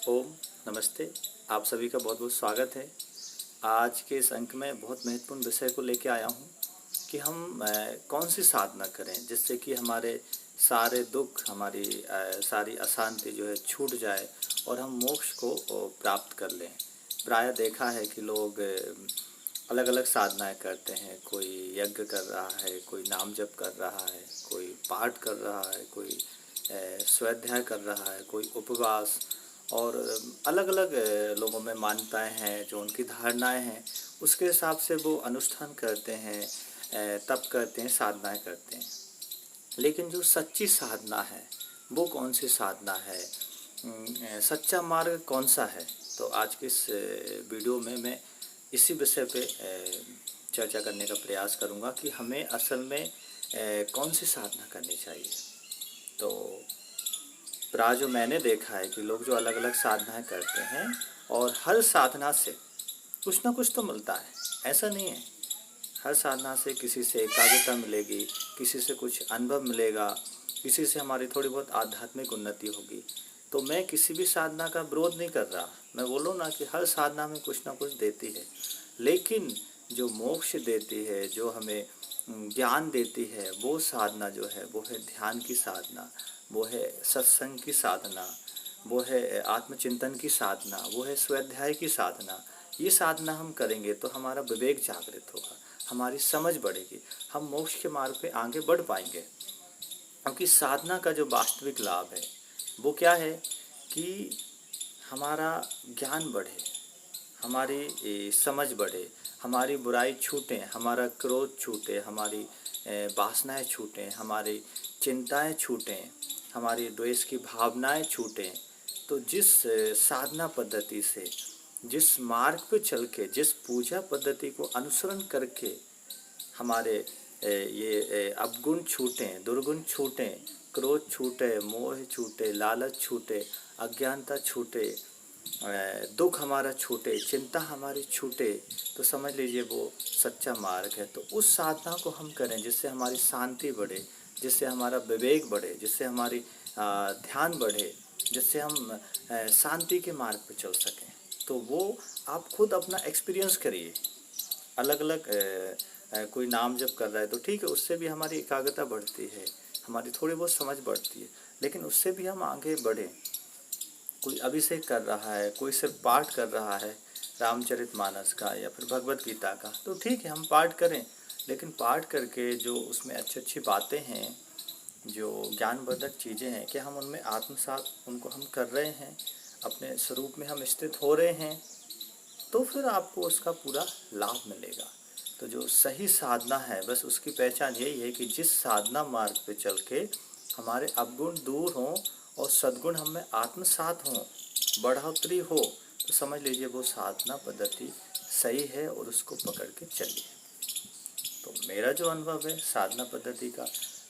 ओम नमस्ते। आप सभी का बहुत बहुत स्वागत है। आज के इस अंक में बहुत महत्वपूर्ण विषय को लेके आया हूँ कि हम कौन सी साधना करें जिससे कि हमारे सारे दुख, हमारी सारी अशांति जो है छूट जाए और हम मोक्ष को प्राप्त कर लें। प्रायः देखा है कि लोग अलग अलग साधनाएं करते हैं। कोई यज्ञ कर रहा है, कोई नाम जप कर रहा है, कोई पाठ कर रहा है, कोई स्वाध्याय कर रहा है, कोई उपवास और अलग अलग लोगों में मान्यताएं हैं, जो उनकी धारणाएं हैं उसके हिसाब से वो अनुष्ठान करते हैं, तप करते हैं, साधनाएं करते हैं। लेकिन जो सच्ची साधना है वो कौन सी साधना है, सच्चा मार्ग कौन सा है? तो आज के इस वीडियो में मैं इसी विषय पे चर्चा करने का प्रयास करूंगा कि हमें असल में कौन सी साधना करनी चाहिए। तो प्राय जो मैंने देखा है कि लोग जो अलग अलग साधनाएं करते हैं और हर साधना से कुछ ना कुछ तो मिलता है, ऐसा नहीं है। हर साधना से किसी से एकाग्रता मिलेगी, किसी से कुछ अनुभव मिलेगा, किसी से हमारी थोड़ी बहुत आध्यात्मिक उन्नति होगी। तो मैं किसी भी साधना का विरोध नहीं कर रहा। मैं बोलूँ ना कि हर साधना में कुछ ना कुछ देती है, लेकिन जो मोक्ष देती है, जो हमें ज्ञान देती है, वो साधना जो है वो है ध्यान की साधना, वो है सत्संग की साधना, वो है आत्मचिंतन की साधना, वो है स्वाध्याय की साधना। ये साधना हम करेंगे तो हमारा विवेक जागृत होगा, हमारी समझ बढ़ेगी, हम मोक्ष के मार्ग पे आगे बढ़ पाएंगे। क्योंकि साधना का जो वास्तविक लाभ है वो क्या है कि हमारा ज्ञान बढ़े, हमारी समझ बढ़े, हमारी बुराई छूटे, हमारा क्रोध छूटे, हमारी वासनाएं छूटें, हमारी चिंताएं छूटें, हमारी द्वेष की भावनाएं छूटें। तो जिस साधना पद्धति से, जिस मार्ग पे चल के, जिस पूजा पद्धति को अनुसरण करके हमारे ये अवगुण छूटें, दुर्गुण छूटें, क्रोध छूटे, मोह छूटे, लालच छूटे, अज्ञानता छूटे, दुख हमारा छूटे, चिंता हमारी छूटे, तो समझ लीजिए वो सच्चा मार्ग है। तो उस साधना को हम करें जिससे हमारी शांति बढ़े, जिससे हमारा विवेक बढ़े, जिससे हमारी ध्यान बढ़े, जिससे हम शांति के मार्ग पर चल सकें। तो वो आप खुद अपना एक्सपीरियंस करिए। अलग अलग कोई नाम जप कर रहा है तो ठीक है, उससे भी हमारी एकाग्रता बढ़ती है, हमारी थोड़ी बहुत समझ बढ़ती है, लेकिन उससे भी हम आगे बढ़ें। कोई अभिषेक कर रहा है, कोई सिर्फ पाठ कर रहा है रामचरितमानस का या फिर भगवत गीता का, तो ठीक है हम पाठ करें, लेकिन पाठ करके जो उसमें अच्छी अच्छी बातें हैं, जो ज्ञानवर्धक चीज़ें हैं, कि हम उनमें आत्मसात उनको हम कर रहे हैं, अपने स्वरूप में हम स्थित हो रहे हैं, तो फिर आपको उसका पूरा लाभ मिलेगा। तो जो सही साधना है बस उसकी पहचान यही है कि जिस साधना मार्ग पे चल के हमारे अवगुण दूर हों और सद्गुण हम में आत्मसात हों, बढ़ोतरी हो, तो समझ लीजिए वो साधना पद्धति सही है और उसको पकड़ के चलिए। तो मेरा जो अनुभव है साधना पद्धति का,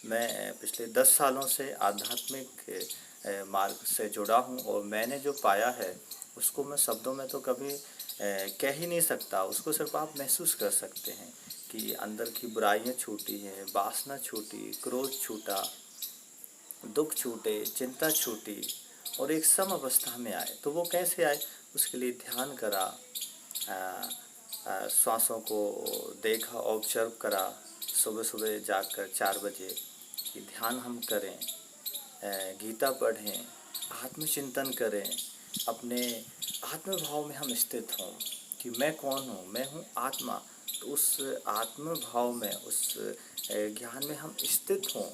मैं पिछले 10 सालों से आध्यात्मिक मार्ग से जुड़ा हूँ और मैंने जो पाया है उसको मैं शब्दों में तो कभी कह ही नहीं सकता। उसको सिर्फ आप महसूस कर सकते हैं कि अंदर की बुराइयाँ छूटी हैं, वासना छूटी, क्रोध छूटा, दुख छूटे, चिंता छूटी और एक सम अवस्था में आए। तो वो कैसे आए? उसके लिए ध्यान करा, श्वासों को देखा, ऑब्जर्व करा, सुबह सुबह जागकर 4 बजे कि ध्यान हम करें, गीता पढ़ें, आत्मचिंतन करें, अपने आत्मभाव में हम स्थित हों कि मैं कौन हूँ, मैं हूँ आत्मा। तो उस आत्मभाव में, उस ज्ञान में हम स्थित हों,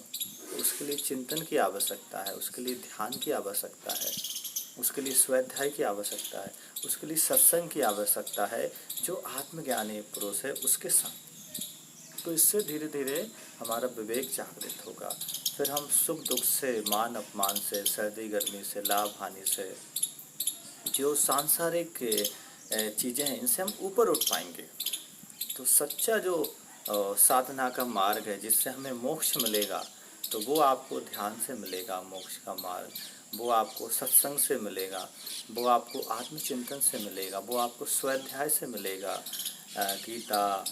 उसके लिए चिंतन की आवश्यकता है, उसके लिए ध्यान की आवश्यकता है, उसके लिए स्वाध्याय की आवश्यकता है, उसके लिए सत्संग की आवश्यकता है जो आत्मज्ञानी पुरुष है उसके साथ। तो इससे धीरे धीरे हमारा विवेक जागृत होगा। फिर हम सुख दुख से, मान अपमान से, सर्दी गर्मी से, लाभ हानि से, जो सांसारिक चीज़ें हैं इनसे हम ऊपर उठ पाएंगे। तो सच्चा जो साधना का मार्ग है जिससे हमें मोक्ष मिलेगा, तो वो आपको ध्यान से मिलेगा। मोक्ष का मार्ग वो आपको सत्संग से मिलेगा, वो आपको आत्मचिंतन से मिलेगा, वो आपको स्वाध्याय से मिलेगा। गीता,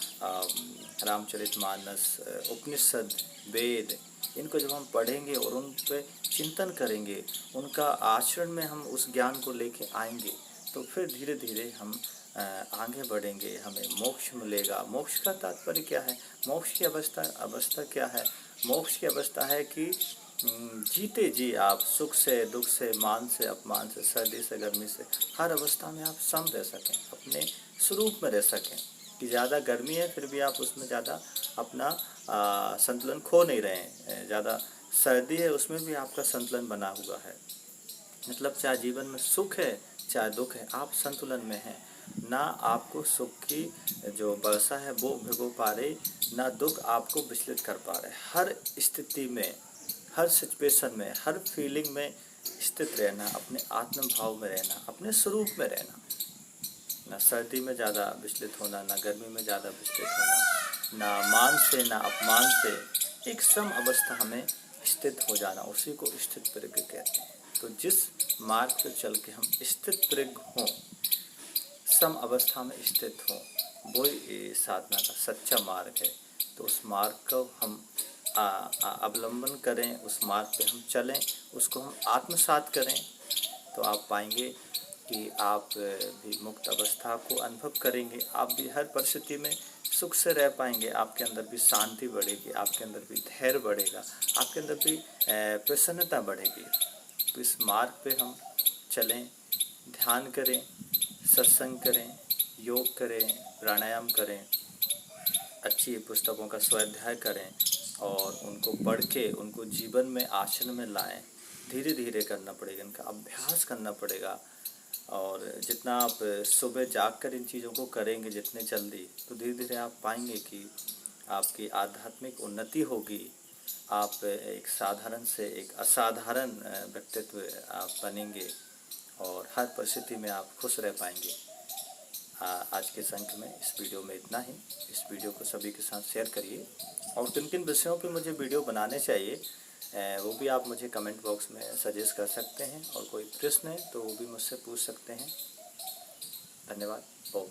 रामचरितमानस, उपनिषद, वेद, इनको जब हम पढ़ेंगे और उन पे चिंतन करेंगे, उनका आचरण में हम उस ज्ञान को लेके आएंगे, तो फिर धीरे धीरे हम आगे बढ़ेंगे, हमें मोक्ष मिलेगा। मोक्ष का तात्पर्य क्या है? मोक्ष की अवस्था क्या है? मोक्ष की अवस्था है कि जीते जी आप सुख से, दुख से, मान से, अपमान से, सर्दी से, गर्मी से, हर अवस्था में आप सम रह सकें, अपने स्वरूप में रह सकें। कि ज़्यादा गर्मी है फिर भी आप उसमें ज़्यादा अपना संतुलन खो नहीं रहे हैं, ज़्यादा सर्दी है उसमें भी आपका संतुलन बना हुआ है। मतलब चाहे जीवन में सुख है चाहे दुख है, आप संतुलन में हैं। ना आपको सुख की जो वर्षा है वो भिगो पा रही, ना दुख आपको विचलित कर पा रहे। हर स्थिति में, हर सिचुएशन में, हर फीलिंग में स्थित रहना, अपने आत्म भाव में रहना, अपने स्वरूप में रहना। ना सर्दी में ज़्यादा विचलित होना, ना गर्मी में ज़्यादा विचलित होना, ना मान से ना अपमान से, एक सम अवस्था हमें स्थित हो जाना, उसी को स्थित प्रज्ञ कहते हैं। तो जिस मार्ग पर चल के हम स्थित प्रज्ञ हों, सम अवस्था में स्थित हों, वो साधना का सच्चा मार्ग है। तो उस मार्ग को हम अवलंबन करें, उस मार्ग पे हम चलें, उसको हम आत्मसात करें, तो आप पाएंगे कि आप भी मुक्त अवस्था को अनुभव करेंगे। आप भी हर परिस्थिति में सुख से रह पाएंगे, आपके अंदर भी शांति बढ़ेगी, आपके अंदर भी धैर्य बढ़ेगा, आपके अंदर भी प्रसन्नता बढ़ेगी। तो इस मार्ग पे हम चलें, ध्यान करें, सत्संग करें, योग करें, प्राणायाम करें, अच्छी पुस्तकों का स्वाध्याय करें और उनको पढ़ के उनको जीवन में आचरण में लाएं। धीरे धीरे करना पड़ेगा, इनका अभ्यास करना पड़ेगा। और जितना आप सुबह जाग कर इन चीज़ों को करेंगे जितने जल्दी, तो धीरे धीरे आप पाएंगे कि आपकी आध्यात्मिक उन्नति होगी। आप एक साधारण से एक असाधारण व्यक्तित्व आप बनेंगे और हर परिस्थिति में आप खुश रह पाएंगे। आज के संक में इस वीडियो में इतना ही। इस वीडियो को सभी के साथ शेयर करिए और किन किन विषयों पे मुझे वीडियो बनाने चाहिए वो भी आप मुझे कमेंट बॉक्स में सजेस्ट कर सकते हैं। और कोई प्रश्न है तो वो भी मुझसे पूछ सकते हैं। धन्यवाद। ओम।